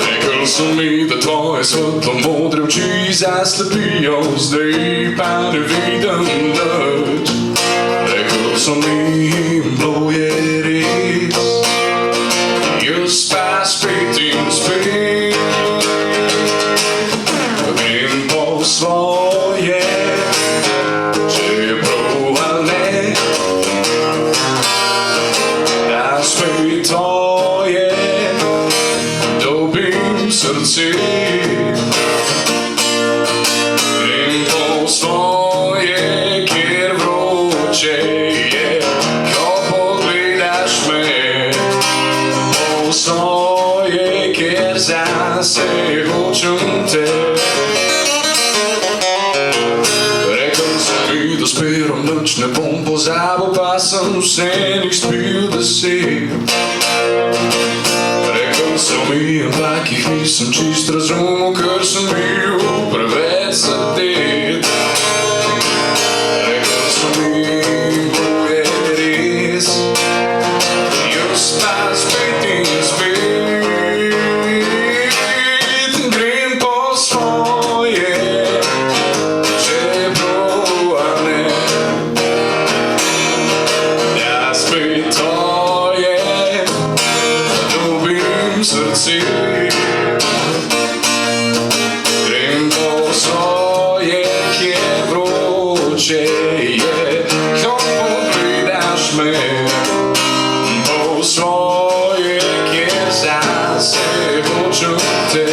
Rekli so mi, da tvoje svetlo modre oči zaslepijo, zdaj pa ne vidim nič. Rekli so mi, bilo je res, jaz pa spet in spet grem po svoje, če je prav ali ne, da spet tvoje dobim srce. Grem po svoje, kjer vroče je, ko pogledaš me, po svoje, kjer zase hočem te. Rekel sem mi, da sperom nič ne bom pozabil, pa sem vseeno jih spil 10. Rekel sem mi, ampak jih nisem čist razumel, ker sem bil preveč zadet. Rekel sem mi, bilo je res, jaz pa spet in spet grem po svoje, če je prav ali ne, da spet tvoje dobim srce. Grem po svoje, kjer vroče je, ko pogledaš me, po svoje, kjer zase hočem te.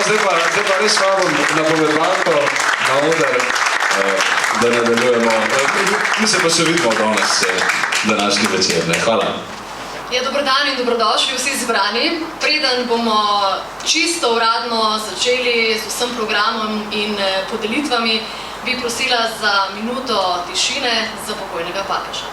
Zdaj pa res vabim napovedovanko na oder, da nadaljujemo. Mi se pa še vidimo danes, današnji večer. Hvala. Dober dan in dobrodošli vsi zbrani. Preden bomo čisto uradno začeli z vsem programom in podelitvami, bi prosila za minuto tišine za pokojnega papeža.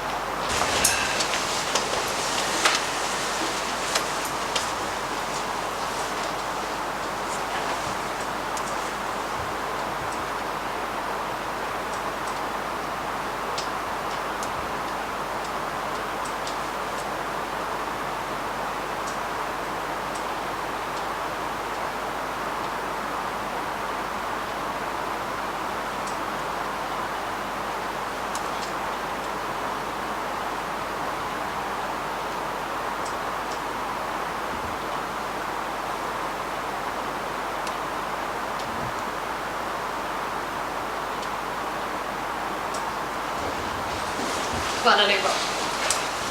Hvala lepa.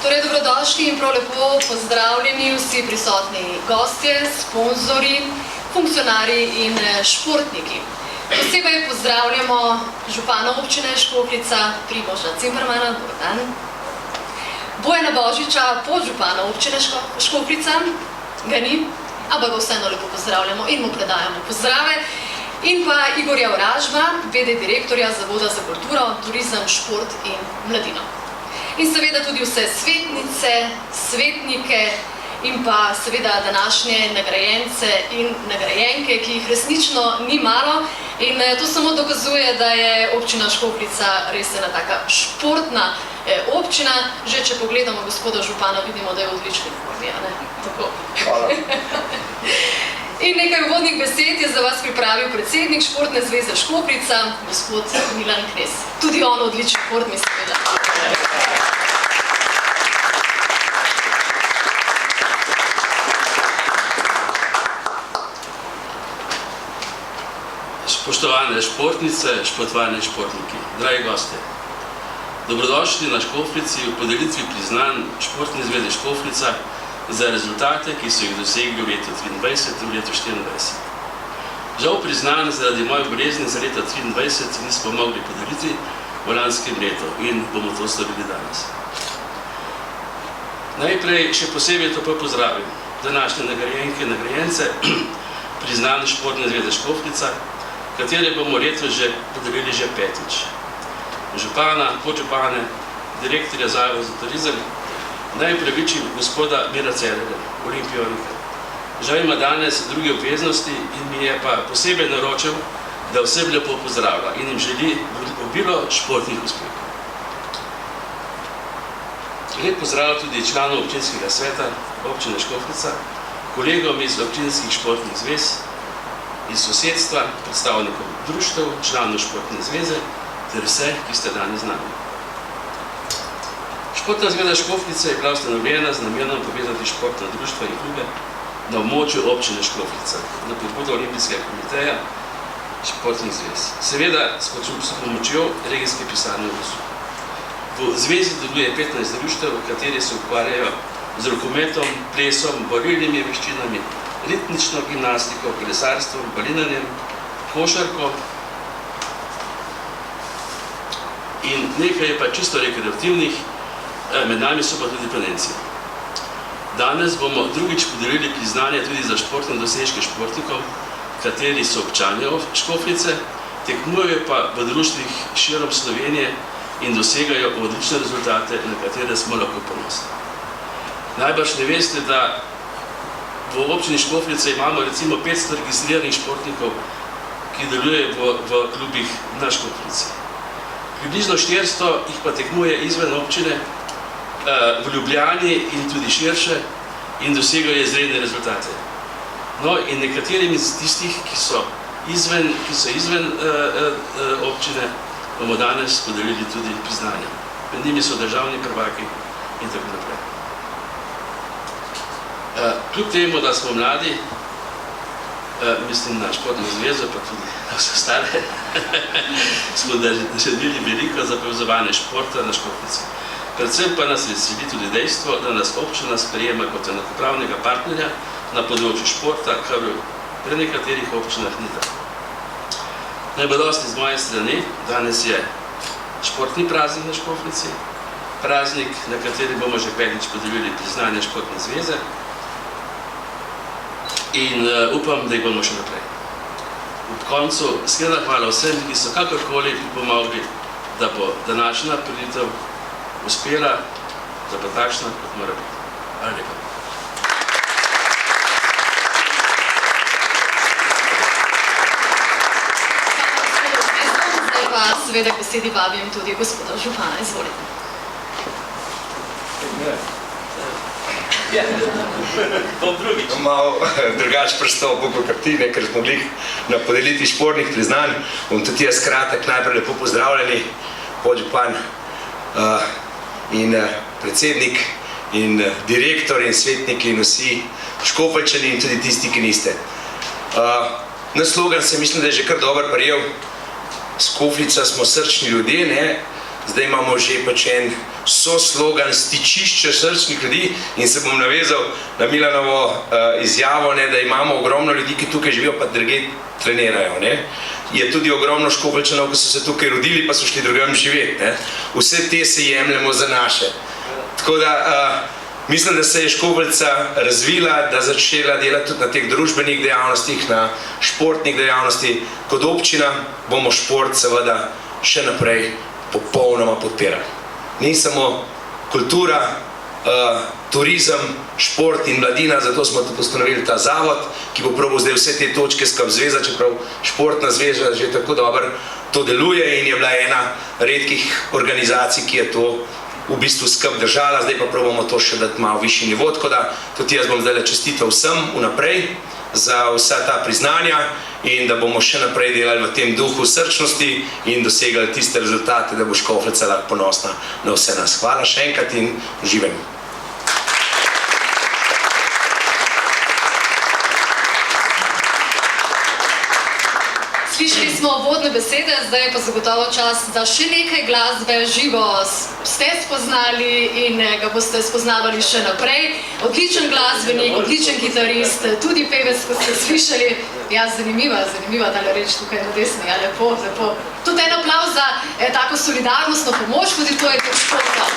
Torej, dobrodošli in prav lepo pozdravljeni vsi prisotni gostje, sponzorji, funkcionarji in športniki. Posebej pozdravljamo župana občine Škofljica Primoža Cimpermana, dober dan. Bojana Božiča, podžupana občine Škofljica, ga ni, ampak ga vseeno lepo pozdravljamo in mu predajamo pozdrave. In pa Igorja Oražba, v.d. direktorja Zavoda za kulturo, turizem, šport in mladino. In seveda tudi vse svetnice, svetnike in pa seveda današnje nagrajence in nagrajenke, ki jih resnično ni malo. In to samo dokazuje, da je občina Škofljica res ena taka športna občina. Že če pogledamo gospoda župana, vidimo, da je v odlični formi, a ne? Tako. Hvala. In nekaj uvodnih besed je za vas pripravil predsednik Športne zveze Škofljica, gospod Milan Knez. Tudi on v odlični formi, seveda. Spoštovane športnice, spoštovani športniki, dragi gosti. Dobrodošli na Škofljici v podelitvi priznanj Športne zveze Škofljica za rezultate, ki so jih dosegli v letu 23 in v letu 24. Žal priznanj zaradi moje bolezni za leta 23 nismo mogli podeliti v lanskem letu in bomo to storili danes. Najprej še posebej to pa pozdravim današnje nagrajenke in nagrajence priznanj Športne zveze Škofljica, katere bomo letos že podelili že 5. Župana, podžupane, direktorja Zavoda za turizem, najpravičim gospoda Mira Cererja, olimpionika. Žal ima danes druge obveznosti in mi je pa posebej naročil, da vsem lepo pozdravlja in jim želi obilo športnih uspehov. Lep pozdrav tudi članov občinskega sveta občine Škofljica, kolegom iz občinskih športnih zvez, iz sosedstva, predstavnikov društev, članov športne zveze, ter vse, ki ste danes z nami. Športna zveza Škofljice je bila ustanovljena z namenom povezati športna društva in klube na območju občine Škofljica, na pobudo Olimpijskega komiteja športnih zvez. Seveda s pomočjo regijske pisarne v Bruslju. V zvezi deluje 15 društev, kateri se ukvarjajo z rokometom, plesom, borilnimi veščinami, ritmično gimnastiko, kolesarstvom, balinanjem, košarko, in nekaj je pa čisto rekreativnih, med nami so pa tudi planinci. Danes bomo drugič podelili priznanje tudi za športne dosežke športnikov, kateri so občani Škofljice, tekmujejo pa v društvih širom Slovenije in dosegajo odlične rezultate, na katere smo lahko ponosni. Najbrž ne veste, da v občini Škofljice imamo recimo 500 registriranih športnikov, ki delujejo v klubih na Škofljici. Približno 400 jih pa tekmuje izven občine, v Ljubljani in tudi širše in dosegajo izredne rezultate. No in nekaterim iz tistih, ki so izven občine, bomo danes podelili tudi priznanja. Med njimi so državni prvaki in tako naprej. Kljub temu, da smo mladi, mislim na športno zvezo, pa tudi na vse ostale, smo naredili veliko za povezovanje športa na Škofljici. Predvsem pa nas veseli tudi dejstvo, da nas občina sprejema kot enakopravnega partnerja na področju športa, kar pri nekaterih občinah ni tako. Najbolj z moje strani, danes je športni praznik na Škofljici, praznik, na kateri bomo že 5. podelili priznanje Športne zveze, in upam, da jih bomo še naprej. Ob koncu iskrena hvala vsem, ki so kakorkoli pomogli, da bo današnja prireditev uspela, da bo takšna, kot mora biti. Hvala lepa. Zdaj pa seveda k besedi vabim tudi gospoda župana. Izvolite. Bom drugič. Malo drugače pristopil kot ti, ker smo bili na podelitvi športnih priznanj. Bom tudi jaz kratek, najprej lepo pozdravljeni, podžupan in predsednik in direktor in svetniki in vsi Škofljičani in tudi tisti, ki niste. Naš slogan se mislim, da je že kar dobro prijel. Škofljica smo srčni ljudje, ne? Zdaj imamo že pač en soslogan stičišče srčnih ljudi in se bom navezal na Milanovo izjavo, ne, da imamo ogromno ljudi, ki tukaj živijo, pa drugje trenirajo. Ne. Je tudi ogromno Škofljičanov, ki so se tukaj rodili, pa so šli drugam živeti. Ne. Vse te se jemljemo za naše. Tako da mislim, da se je Škofljica razvila, da začela delati tudi na teh družbenih dejavnostih, na športnih dejavnostih. Kot občina bomo šport seveda še naprej popolnoma podpirali. Ni samo kultura, turizem, šport in mladina, zato smo tudi ustanovili ta zavod, ki bo probal zdaj vse te točke skupaj zveza, čeprav športna zveza že tako dobro to deluje in je bila ena redkih organizacij, ki je to v bistvu skupaj držala, zdaj pa probamo to še dati malo višji nivo, tako da tudi jaz bom zdaj čestital vsem vnaprej za vsa ta priznanja in da bomo še naprej delali v tem duhu srčnosti in dosegali tiste rezultate, da bo Škofljica lahko ponosna na vse nas. Hvala še enkrat in uživajmo. Slišali smo vodne besede, zdaj je pa zagotovo čas, da še nekaj glasbe živo ste spoznali in ga boste spoznavali še naprej. Odličen glasbenik, odličen kitarist, tudi pevec, kot ste slišali. Ja, zanimiva tale reč tukaj na desni, ja, lepo. Tudi en aplavz za tako solidarnostno pomoč, tudi to je kot športa.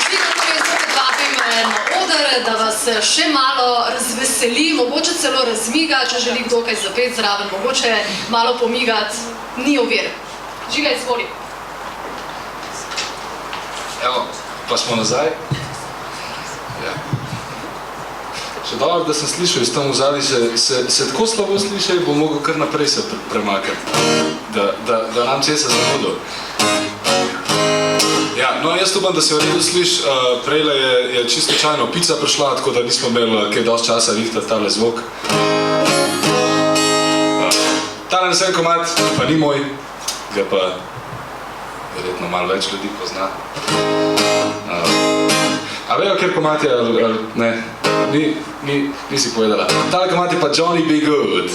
Žigo torej zopet vabim na oder, da vas še malo razveseli, mogoče celo razmiga, če želi kdo kaj zapeti zraven, mogoče malo pomigati, ni ovir. Žiga, izvoli. Evo, pa smo nazaj. Ja. Še dobro, da sem slišal iz tam vzali, se tako slabo slišaj, bo mogel kar naprej se premakati, da nam cesa zamudo. Ja, no jaz upam, da se v redu sliš, prejle je čisto slučajno pica prišla, tako da nismo imeli kaj dosti časa rihtati tale zvok. Tale naslednji komad pa ni moj, ga pa verjetno malo več ljudi pozna. A vejo, kjer komad je, ali ne? Nisi povedala. Tale komad je pa Johnny B. Good.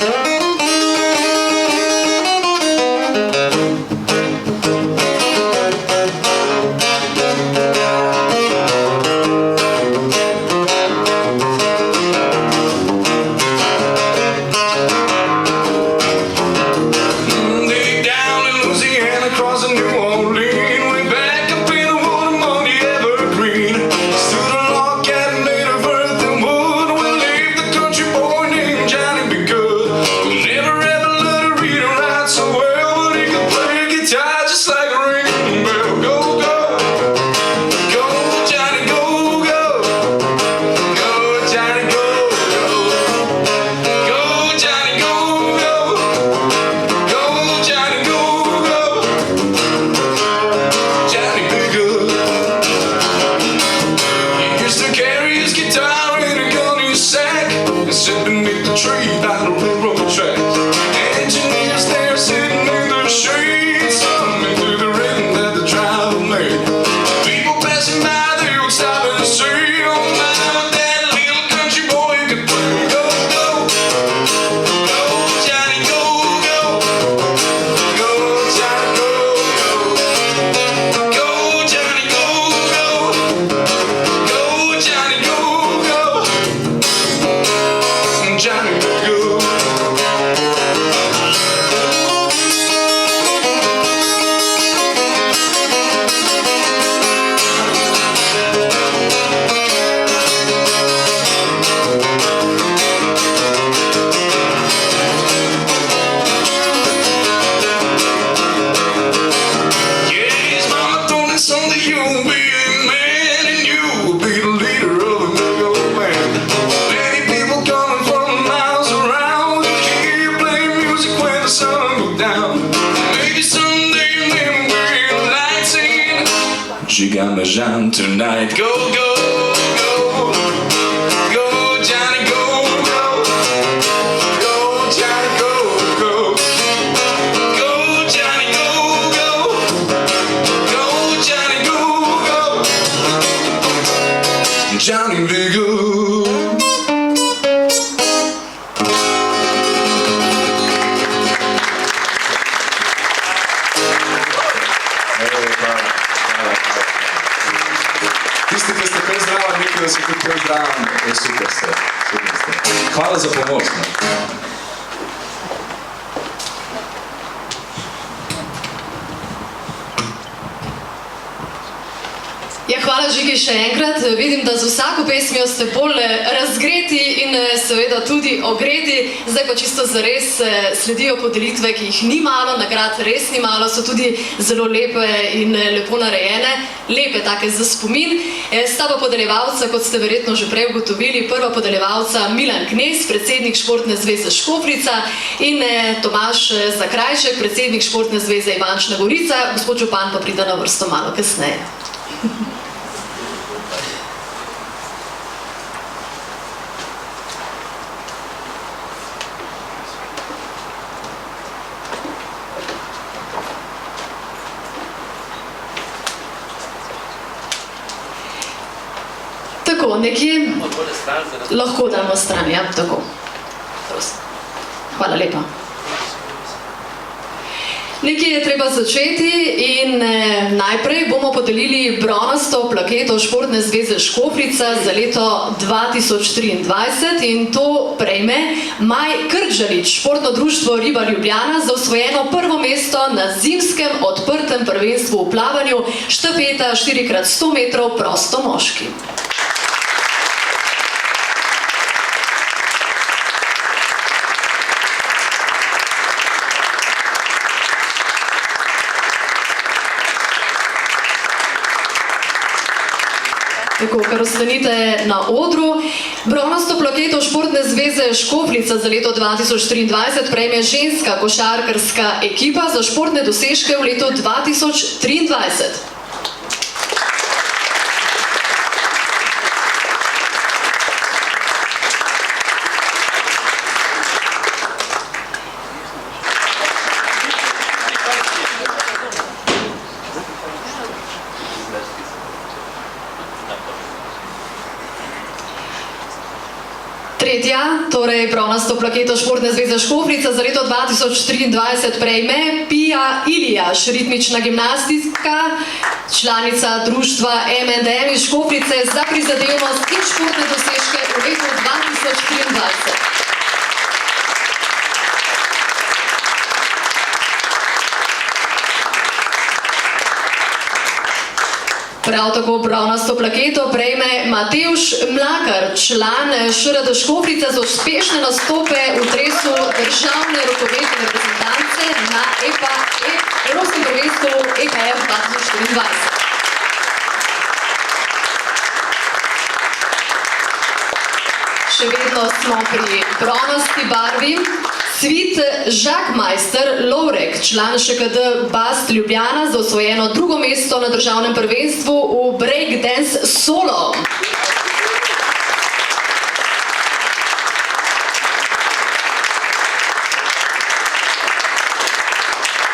Tonight, go, go, go, go, Johnny, go, go, go, Johnny, go, go, go, Johnny, go, go, go, Johnny, go, go, Johnny, be good. Tisti, ki ste kaj zdravo, nekaj, da se tudi kaj zdravo, super ste. Hvala za pomoč. Ja, hvala Žigi še enkrat. Vidim, da z vsako pesmijo ste bolj razgreti in seveda tudi ogreti. Zdaj pa čisto zares sledijo podelitve, ki jih ni malo, nagrad res ni malo, so tudi zelo lepe in lepo narejene, lepe take za spomin. Sta pa podeljevalca, kot ste verjetno že prej ugotovili, prva podeljevalca Milan Knez, predsednik Športne zveze Škofljica in Tomaž Zakrajšek, predsednik Športne zveze Ivančna Gorica. Gospod župan pa pride na vrsto malo kasneje. Tako, nekje lahko damo stran, ja, tako. Prosim. Hvala lepa. Nekje je treba začeti in najprej bomo podelili bronasto plaketo Športne zveze Škofljica za leto 2023 in to prejme Maj Krđalič, Športno društvo Riba Ljubljana, za osvojeno prvo mesto na zimskem odprtem prvenstvu v plavanju štafeta 4x100 metrov prosto moški. Tako, kar ostanite na odru. Bronasto plaketo Športne zveze Škofljica za leto 2023 prejme ženska košarkarska ekipa za športne dosežke v letu 2023. Tretja, torej bronasto plaketo Športne zveze Škofljica za leto 2023 prejme Pija Ilijaš, ritmična gimnastika, članica društva M&M iz Škofljice za prizadevnost in športne dosežke v letu 2023. Prav tako bronasto plaketo prejme Matevž Mlakar, član ŠRD Škofljica za uspešne nastope v dresu državne rokometne reprezentance na Evropskem prvenstvu EHF 2024. Še vedno smo pri bronasti barvi. Svit Žakmajster Lovrek, član ŠKD Bast Ljubljana, za osvojeno drugo mesto na državnem prvenstvu v breakdance solo.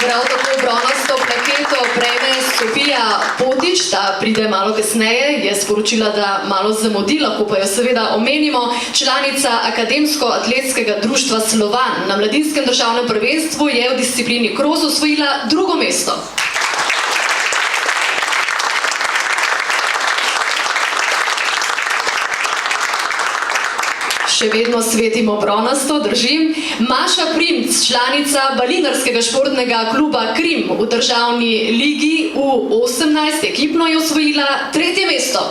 Prav tako bronasto plaketo prejme Sofija Potič, ta pride malo kasneje, je sporočila, da malo zamudi, lahko pa jo seveda omenimo, članica Akademsko-atletskega društva Slovan. Na mladinskem državnem prvenstvu je v disciplini kros osvojila drugo mesto. Še vedno svetimo bronasto, držim. Maša Primc, članica balinarskega športnega kluba Krim v državni ligi U18 ekipno je osvojila tretje mesto.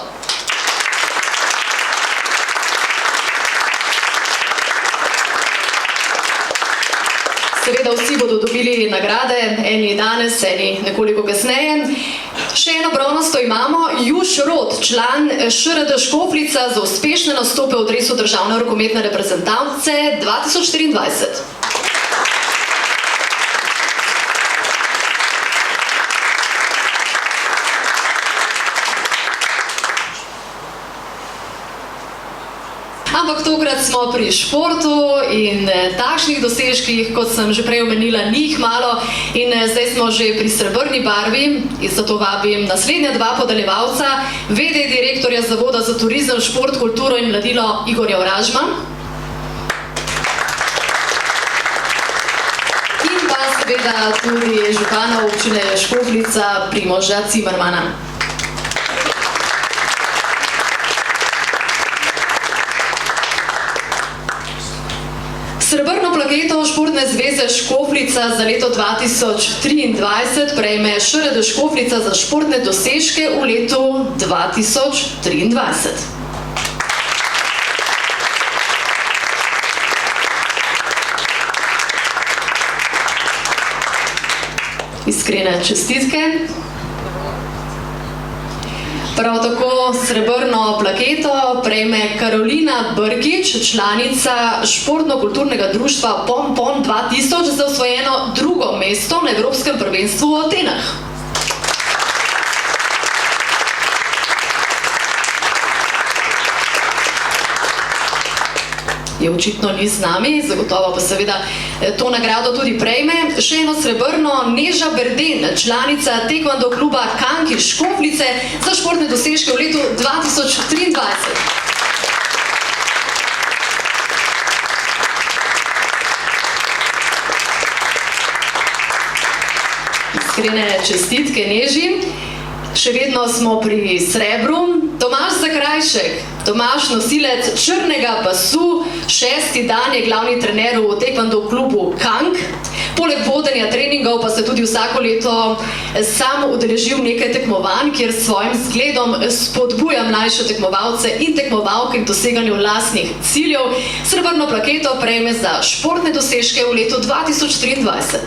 Seveda vsi bodo dobili nagrade, eni danes, eni nekoliko kasneje. Še eno bronasto imamo, Juš Rot, član ŠRD Škofljica za uspešne nastope v dresu državne rokometne reprezentance 2024. Ampak tokrat smo pri športu in takšnih dosežkih, kot sem že prej omenila, ni jih malo in zdaj smo že pri srebrni barvi in zato vabim naslednja dva podeljevalca, v.d. direktorja Zavoda za turizem, šport, kulturo in mladino Igorja Oražma in pa seveda tudi župana občine Škofljica Primoža Cimermana. Srebrno plaketo Športne zveze Škofljica za leto 2023 prejme ŠRD Škofljica za športne dosežke v letu 2023. Iskrene čestitke. Prav tako srebrno plaketo prejme Karolina Brkič, članica športno-kulturnega društva Pompon 2000 za osvojeno drugo mesto na Evropskem prvenstvu v Atenah. Je očitno ni z nami, zagotovo pa seveda to nagrado tudi prejme. Še eno srebrno, Neža Berden, članica tekvando kluba Kanki Škofljice za športne dosežke v letu 2023. iskrene čestitke Neži. Še vedno smo pri srebru. Tomaž Zakrajšek, Tomaž nosilec črnega pasu, 6. dan je glavni trener v tekvando klubu Kank. Poleg vodenja treningov pa se tudi vsako leto sam udeležil nekaj tekmovanj, kjer s svojim zgledom spodbuja mlajše tekmovalce in tekmovalke k doseganju lastnih ciljev. Srebrno plaketo prejme za športne dosežke v letu 2023.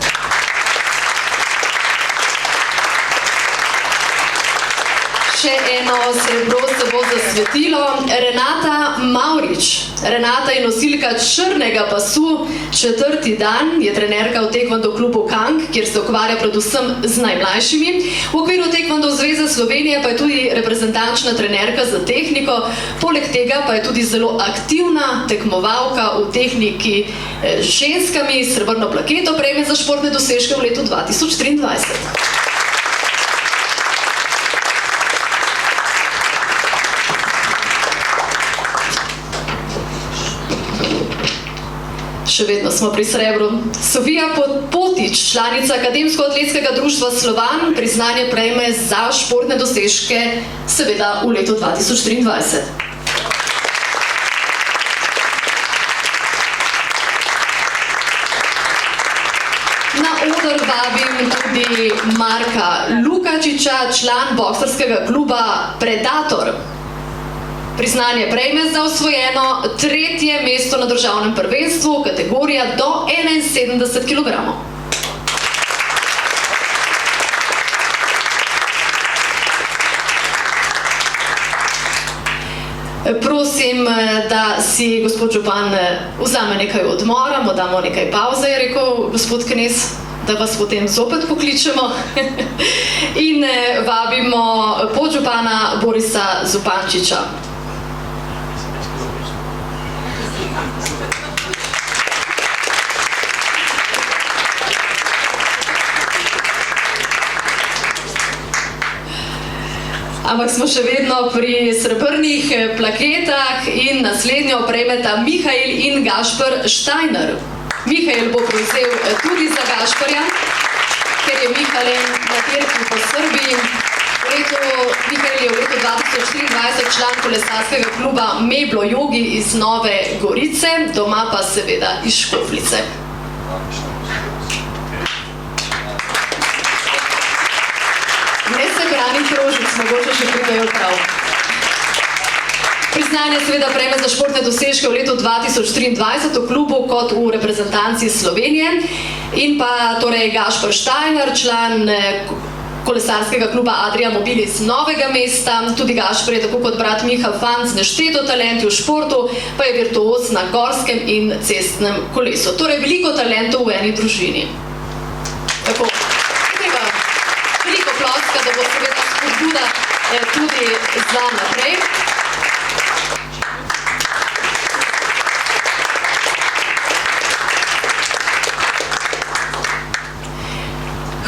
Še eno srebro se bo zasvetilo. Renata Mavrič. Renata je nosilka črnega pasu, 4. dan, je trenerka v tekvando klubu Kank, kjer se ukvarja predvsem z najmlajšimi. V okviru tekvando Zveze Slovenije pa je tudi reprezentančna trenerka za tehniko, poleg tega pa je tudi zelo aktivna tekmovalka v tehniki z ženskami. Srebrno plaketo prejme za športne dosežke v letu 2023. Še vedno smo pri srebru. Sofija Potič, članica Akademsko-atletskega društva Slovan, priznanje prejme za športne dosežke, seveda v letu 2023. Na oder vabim tudi Marka Lukačiča, član boksarskega kluba Predator. Priznanje prejme za osvojeno 3. mesto na državnem prvenstvu, kategorija do 71 kg. Prosim, da si gospod župan vzame nekaj odmora, mu damo nekaj pauze, je rekel gospod Knez, da vas potem zopet pokličemo. In vabimo podžupana Borisa Zupančiča. Ampak smo še vedno pri srebrnih plaketah in naslednjo prejmeta Mihael in Gašper Štajner. Mihael bo prevzel tudi za Gašperja, ker je Mihael na dirki po Srbiji. Mihael je v letu 2023 član kolesarskega kluba Meblo Jogi iz Nove Gorice, doma pa seveda iz Škofljice. Nesebranih rožic, mogoče še pridajo prav. Priznanje seveda prejme za športne dosežke v letu 2023 v klubu kot v reprezentanci Slovenije. In pa torej Gašper Štajner, član kolesarskega kluba Adria Mobil iz Novega mesta. Tudi Gašper je tako kot brat Miha Fant z nešteto talenti v športu, pa je virtuoz na gorskem in cestnem kolesu. Torej veliko talentov v eni družini. Tako. Veliko ploska, da bo seveda spodbuda tudi za naprej.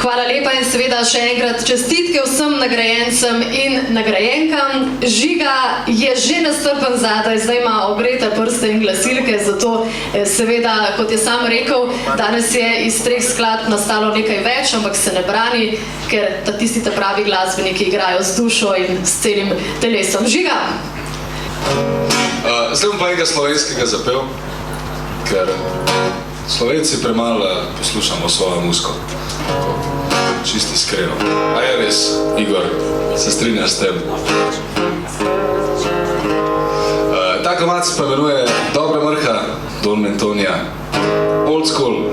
Hvala lepa in seveda še enkrat čestitke vsem nagrajencem in nagrajenkam. Žiga je že nastrpen zadaj, zdaj ima ogrete prste in glasilke, zato seveda, kot je sam rekel, danes je iz 3 skladb nastalo nekaj več, ampak se ne brani, ker tisti pravi glasbeniki igrajo z dušo in s celim telesom. Žiga! Zdaj bom pa enega slovenskega zapel, ker Slovenci premalo poslušamo svojo muziko. Čisto iskreno. A je res, Igor, se strinjaš s tem? Ta komad se pa imenuje Dobra mrha, Don Mentonija. Old school.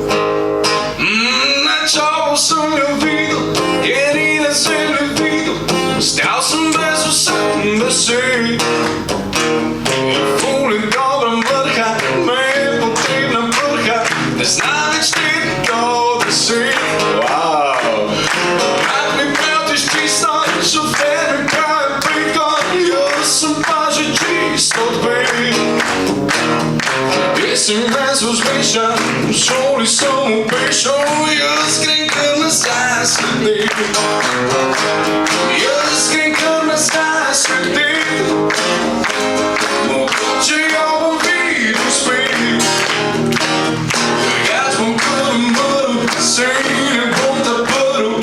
Na čovu sem jo videl, jedine sem jo videl, stal sem brez vsem besed. Fuli dobra mrha, me je potrebna prha, ne znam več tega to besed. Wow! Rad mi pravtiš čisto, šofer mi pravi preko, jaz sem pa že čisto odpet. Pesem brez vzmeša, v šoli sem upešal, jaz grem kar nazaj sledit. Jaz grem kar nazaj sledit. Mogoče jo bom videl spet. Jaz bom kar umrl, se ne bom ta prv,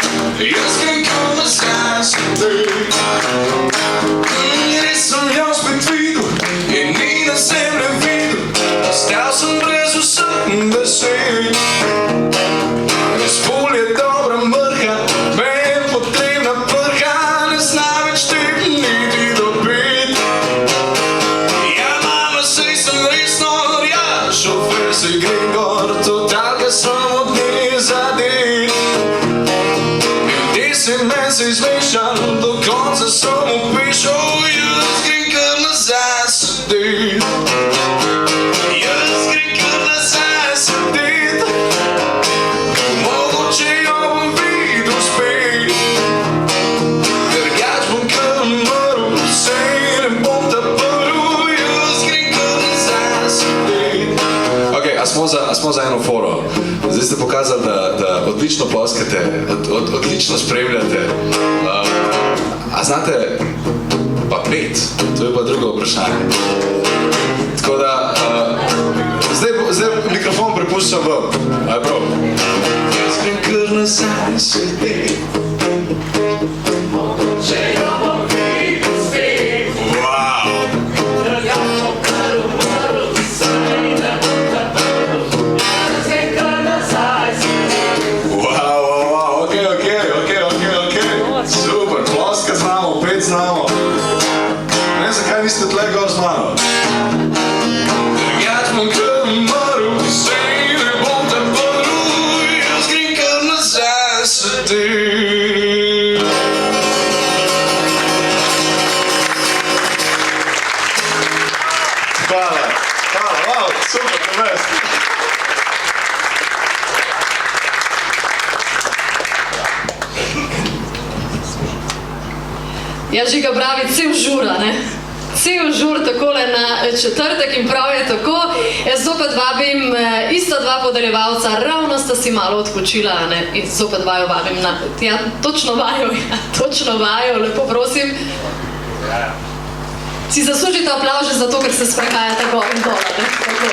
smo za eno foro. Zdaj ste pokazali, da odlično ploskate, odlično spremljate. A znate pa pet? To je pa drugo vprašanje. Tako da, zdaj mikrofon prepuščam vam. Aj prav. Jaz grem kar nazaj sebi. Niste tle gor z mano. Drugač bom kar umrl, sej ne bom te prl, jaz grem kar nazaj sedim. Hvala, wow, super, prevest. Ja, Žiga pravi, cel žura, ne? Cel žur takole na četrtek in prav je tako. Jaz zopet vabim ista dva podeljevalca, ravno sta si malo odpočila, ne? In zopet vaju vabim na, ja, točno vajo, lepo prosim. Si zaslužite aplavže zato, ker se sprehajate gor in dole, ne? Tako.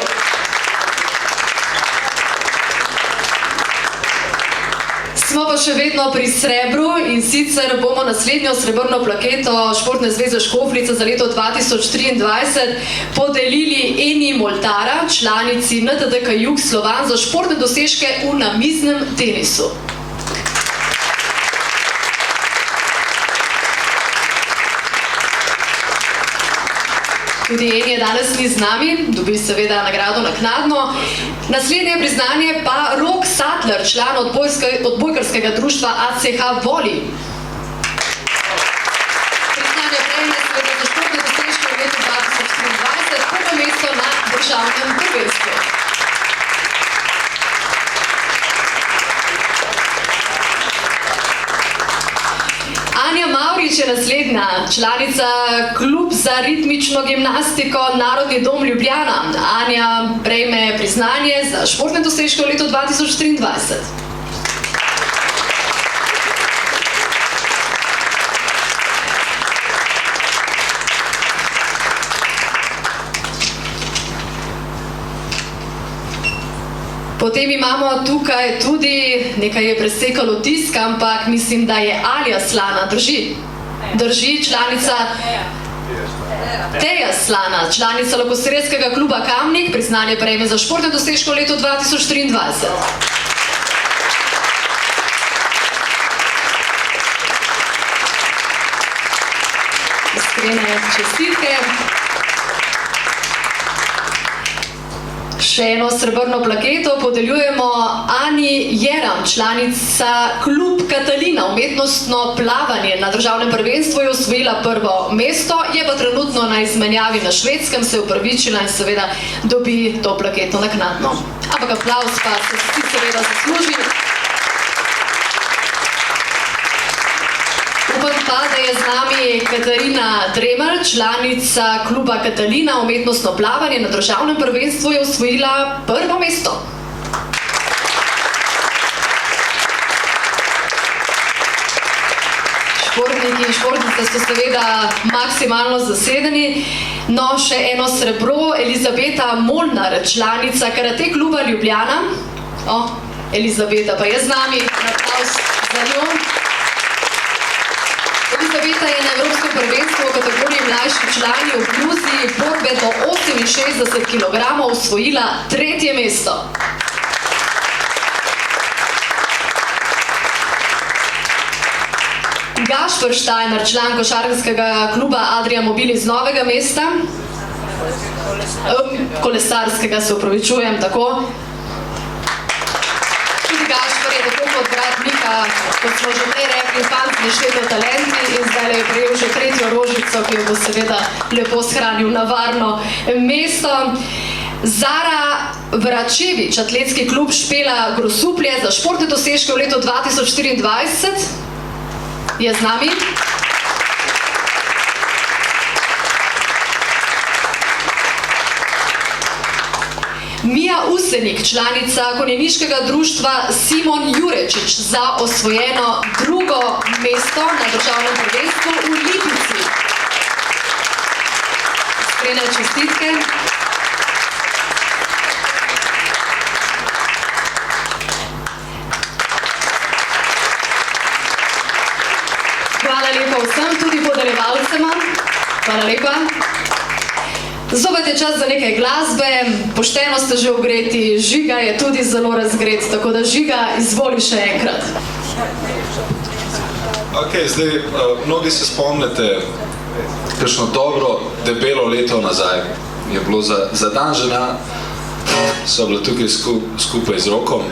Smo pa še vedno pri srebru in sicer bomo naslednjo srebrno plaketo Športne zveze Škofljica za leto 2023 podelili Eni Moltara, članici NTDK Jug Slovan, za športne dosežke v namiznem tenisu. Tudi Eni je danes ni z nami, dobi seveda nagrado naknadno. Naslednje priznanje pa Rok Sattler, član odbojkarskega društva ACH Voli. Priznanje prejme seveda za športne dosežke v letu 2023, prvo mesto na državnem prvenstvu. Anja Mavrič je naslednja, članica Klub za ritmično gimnastiko Narodni dom Ljubljana. Anja prejme priznanje za športne dosežke v letu 2023. Potem imamo tukaj tudi, nekaj je presekalo tisk, ampak mislim, da je Alja Slana, drži? Drži, članica Teja Slana, članica Lokostrelskega kluba Kamnik, priznanje prejme za športne dosežke v letu 2023. Iskrene čestitke. Še eno srebrno plaketo podeljujemo Ani Jeram, članica Klub Katalina, umetnostno plavanje. Na državnem prvenstvu je osvojila prvo mesto, je pa trenutno na izmenjavi na Švedskem, se je upravičila in seveda dobi to plaketo naknadno. Ampak aplavz pa se vsi seveda zasluži. Upam pa, da je z nami Katarina Dremelj, članica kluba Katalina, umetnostno plavanje. Na državnem prvenstvu je osvojila prvo mesto. Športniki in športnice so seveda maksimalno zasedeni. No, še eno srebro, Elizabeta Molnar, članica Karate kluba Ljubljana. Elizabeta pa je z nami, aplavz za njo. Elizabeta je na Evropskem prvenstvu v kategoriji mlajši člani v Gruziji borbe do 68 kg osvojila 3. mesto. Gašper Štajner, član košarkarskega kluba Adria Mobil iz Novega mesta. Kolesarskega, se upravičujem, tako. Tudi Gašper je tako kot brat Mika, kot smo že prej rekli, fant z nešteto talenti in zdaj je prejel že 3. rožico, ki jo bo seveda lepo shranil na varno mesto. Zara Vračevič, atletski klub Špela Grosuplje za športne dosežke v letu 2024 je z nami. Mija Usenik, članica konjeniškega društva Simon Jurečič, za osvojeno drugo mesto na državnem prvenstvu v Lipici. Iskrene čestitke. Hvala lepa vsem, tudi podeljevalcema. Hvala lepa. Zopet je čas za nekaj glasbe, pošteno ste že ogreti, Žiga je tudi zelo razgret, tako da Žiga, izvoli še enkrat. Ok, zdaj, mnogi se spomnite, kakšno dobro, debelo leto nazaj je bilo za dan žena, so bila tukaj skupaj z Rokom,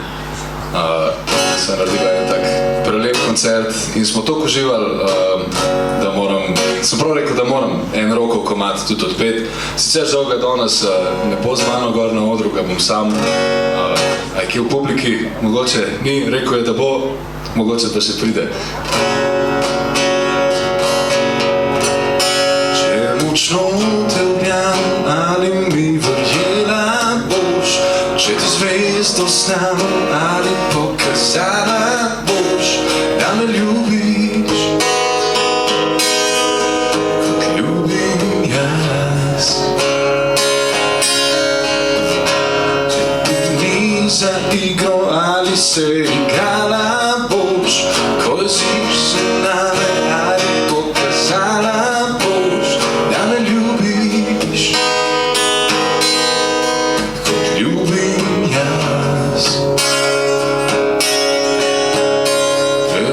sem naredila en tak prelep koncert in smo toliko uživali, da sem prav rekel, da moram en Rokov komad tudi odpeti. Sicer žal ga danes ne bo z mano gor na odru, ga bom sam, ki je v publiki, mogoče ni, rekel je, da bo, mogoče pa še pride. Če močno te objam, ali mi verjela boš, če ti zvezdo snamo, ali pokazala boš, da me ljubiš, kot ljubim jaz. Če ti ni za igro, ali se igrala boš, ko jeziš se name, ali pokazala boš, da me ljubiš, kot ljubim jaz.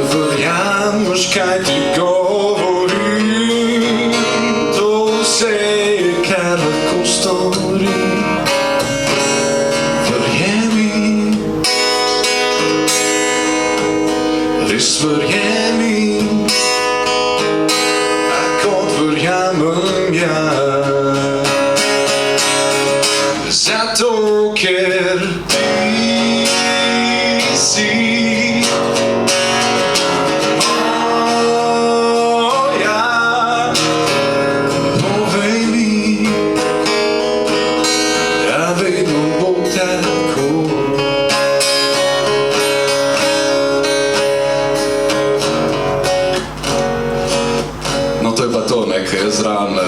Verjameš, kaj ti govorim, to vse je, kar lahko storim. Verjemi, res verjemi, a kot verjamem jaz. Zato, ker ti si moja, povej mi, da vedno bo tako. No, to je pa to, ne, ker jaz zraven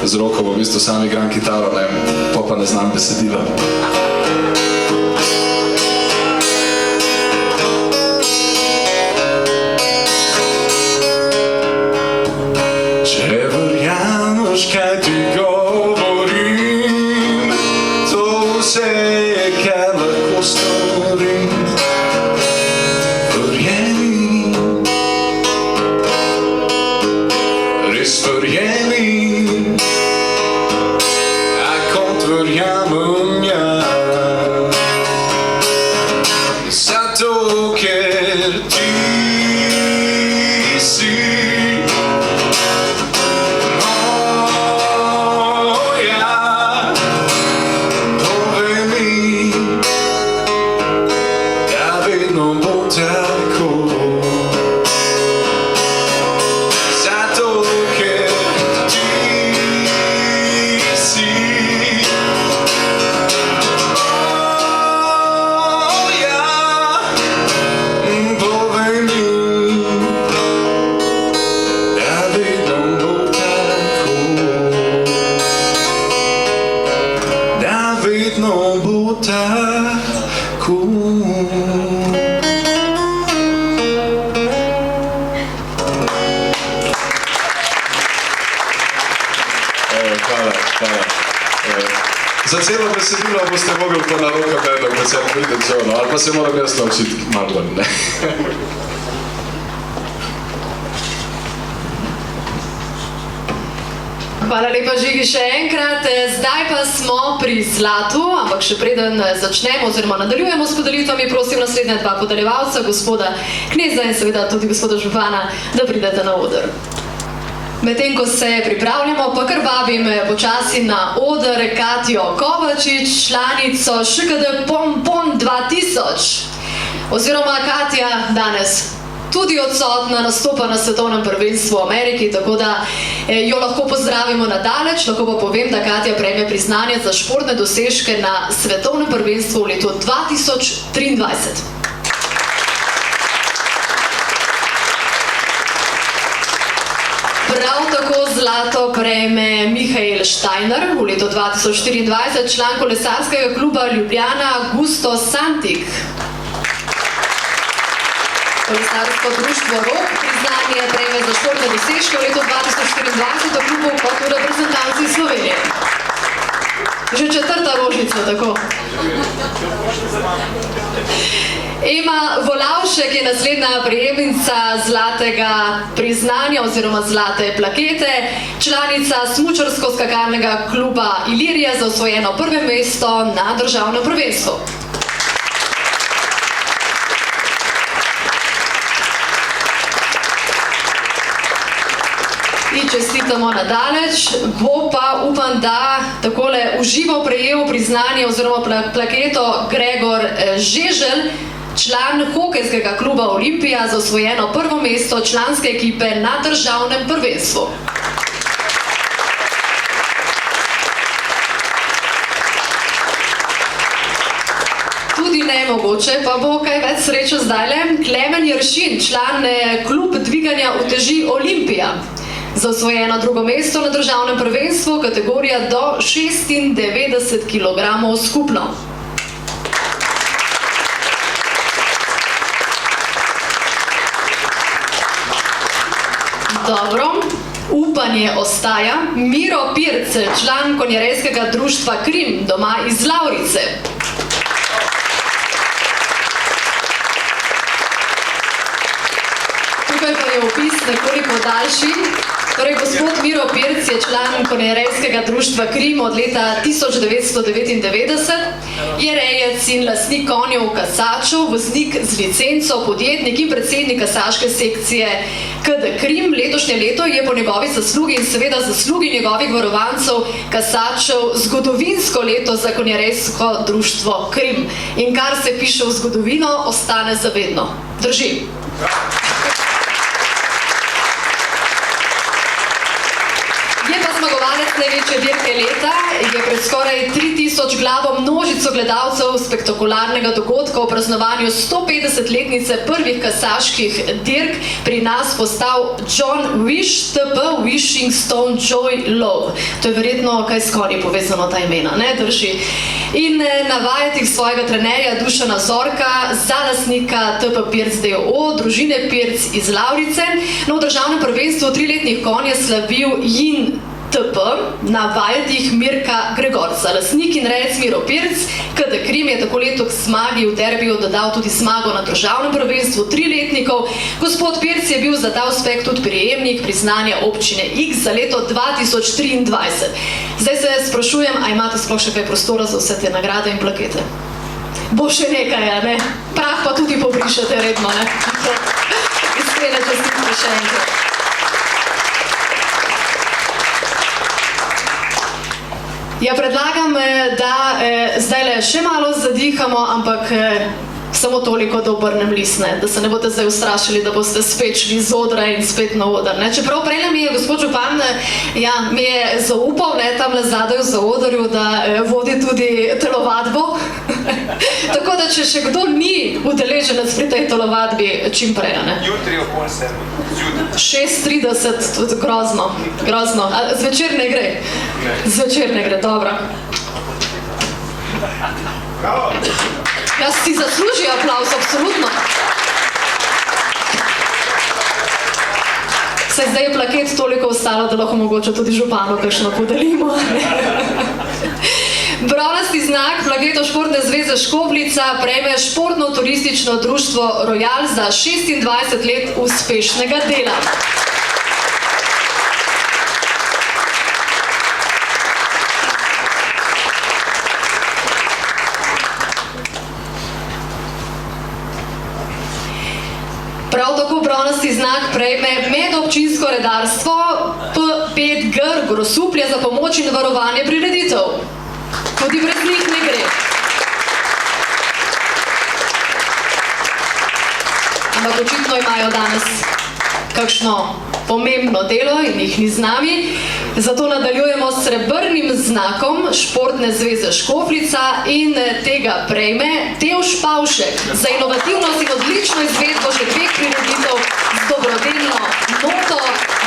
z Rokom v bistvu sam igram kitaro, ne, pa ne znam besedila. Če verjameš, kaj ti govorim, to vse je, kar lahko storim. Verjemi, res verjemi, a kot verjamem jaz. Zato, ker ti si moja, povej mi, da vedno bo tako. Zato, ker ti si moja, povej mi, da vedno bo tako. Da vedno bo tako. Hvala. Za celo besedilo boste mogli pa na Roka Benda, ko se pride zono, ali pa se moram jaz naučiti malo bolj, ne. Hvala lepa, Žigi, še enkrat. Zdaj pa smo pri zlatu, ampak še preden začnemo oziroma nadaljujemo s podelitvami, prosim naslednja dva podeljevalca, gospoda Kneza in seveda tudi gospoda župana, da pridete na oder. Medtem ko se pripravljamo, pa kar vabim počasi na oder Katjo Kovačič, članico ŠKD Pompon 2000. Oziroma Katja, danes tudi odsotna, nastopa na svetovnem prvenstvu v Ameriki, tako da jo lahko pozdravimo nadaleč, lahko pa povem, da Katja prejme priznanje za športne dosežke na svetovnem prvenstvu v letu 2023. Prav tako zlato prejme Mihael Steiner v letu 2024, član kolesarskega kluba Ljubljana Gusto Santik. Kolesarsko društvo Rok priznanje prejme za športne dosežke v letu 2024 v klubu kot v reprezentanci Slovenije. Že četrta rožica, tako. Ema Volavšek je naslednja prejemnica zlatega priznanja oziroma zlate plakete, članica smučarsko-skakalnega kluba Ilirija za osvojeno prvo mesto na državnem prvenstvu. In čestitamo nadaleč, bo pa upam, da takole uživo prejel priznanje oziroma plaketo Gregor Žeželj, član hokejskega kluba Olimpija za osvojeno prvo mesto članske ekipe na državnem prvenstvu. Tudi nemogoče, pa bo kaj več srečo zdajle. Klemen Jeršin, član klub dviganja uteži Olimpija za osvojeno drugo mesto na državnem prvenstvu, kategorija do 96 kg skupno. Dobro, upanje ostaja. Miro Pirc, član konjerejskega društva Krim, doma iz Lavrice. Tukaj pa je opis nekoliko daljši. Torej, gospod Miro Pirc je član konjerejskega društva Krim od leta 1999, je rejec in lastnik konjev kasačev, voznik z licenco, podjetnik in predsednik kasaške sekcije KD Krim. Letošnje leto je po njegovi zaslugi in seveda zaslugi njegovih varovancev kasačev zgodovinsko leto za konjerejsko društvo Krim. In kar se piše v zgodovino, ostane zavedno. Drži. Zmagovalec največje dirke leta je pred skoraj 3000 glavo množico gledalcev spektakularnega dogodka o praznovanju 150-letnice prvih kasaških dirk pri nas postal John Wish TP Wishing Stone Joy Love. To je verjetno kaj s konji povezano ta imena, ne? Drži. In navajati svojega trenerja Dušana Zorka, za lastnika TP Pirc d.o.o., družine Pirc iz Lavrice. No, v državnem prvenstvu 3-letnih konj je slavil Jin TP na vajetih Mirka Gregorca. Lastnik in rejec Miro Pirc, KD Krim je tako leto k zmagi v derbiju dodal tudi zmago na državnem prvenstvu 3-letnikov. Gospod Pirc je bil za ta uspeh tudi prejemnik priznanja občine X za leto 2023. Zdaj se sprašujem, a imate sploh še kaj prostora za vse te nagrade in plakete? Bo še nekaj, a ne? Prah pa tudi pobrišete redno, ne? Iskrene čestitke še enkrat. Ja, predlagam, da zdajle še malo zadihamo, ampak samo toliko, da obrnem list, ne? Da se ne boste zdaj ustrašili, da boste spet šli z odra in spet na oder. Ne? Čeprav prejle mi je gospod župan mi je zaupal, ne, tam zadaj za odorju, da vodi tudi telovadbo. Tako da, če še kdo ni udeleženec pri tej telovadbi, čim prej, ne? Jutri okoli 7. 6:30, grozno, grozno. A zvečer ne gre? Zvečer ne gre, dobro. Bravo! Jaz si zasluži aplauz, absolutno. Saj zdaj je plaket toliko ostalo, da lahko mogoče tudi županu kakšno podelimo. Bronasti znak plaketo Športne zveze Škoblica prejme športno-turistično društvo Royal za 26 let uspešnega dela. Prav tako bronasti znak prejme medobčinsko redarstvo P5G Grosuplje za pomoč in varovanje prireditev. Tudi brez njih ne gre. ampak očitno imajo danes kakšno pomembno delo in jih ni z nami. Zato nadaljujemo s srebrnim znakom Športne zveze Škofljica in tega prejme Tevž Pavšek za inovativnost in odlično izvedbo že 2 prireditev z dobrodelno noto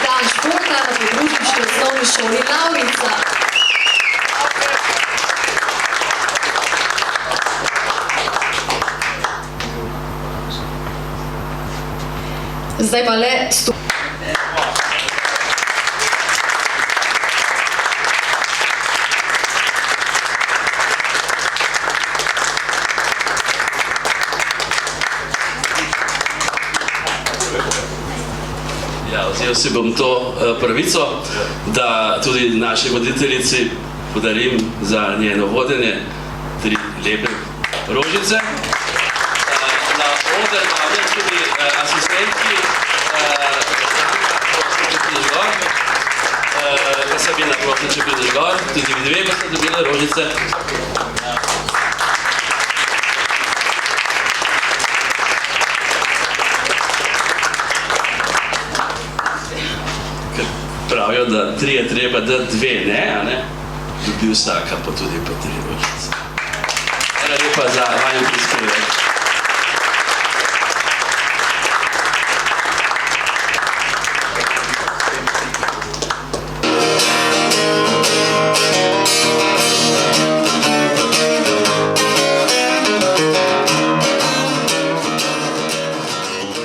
Dan športa na podružnični osnovni šoli Lavrica. Zdaj pa le Ja, vzel si bom to pravico, da tudi naši voditeljici podarim za njeno vodenje 3 lepe rožice. Na oder vabim tudi asistentki Sabina, prosim, če prideš gor, tudi vi 2 boste dobili rožice. Pravijo, da 3 je treba, da 2 ne, a ne? Dobi vsaka pa tudi po 3 rožice. Hvala lepa za vajo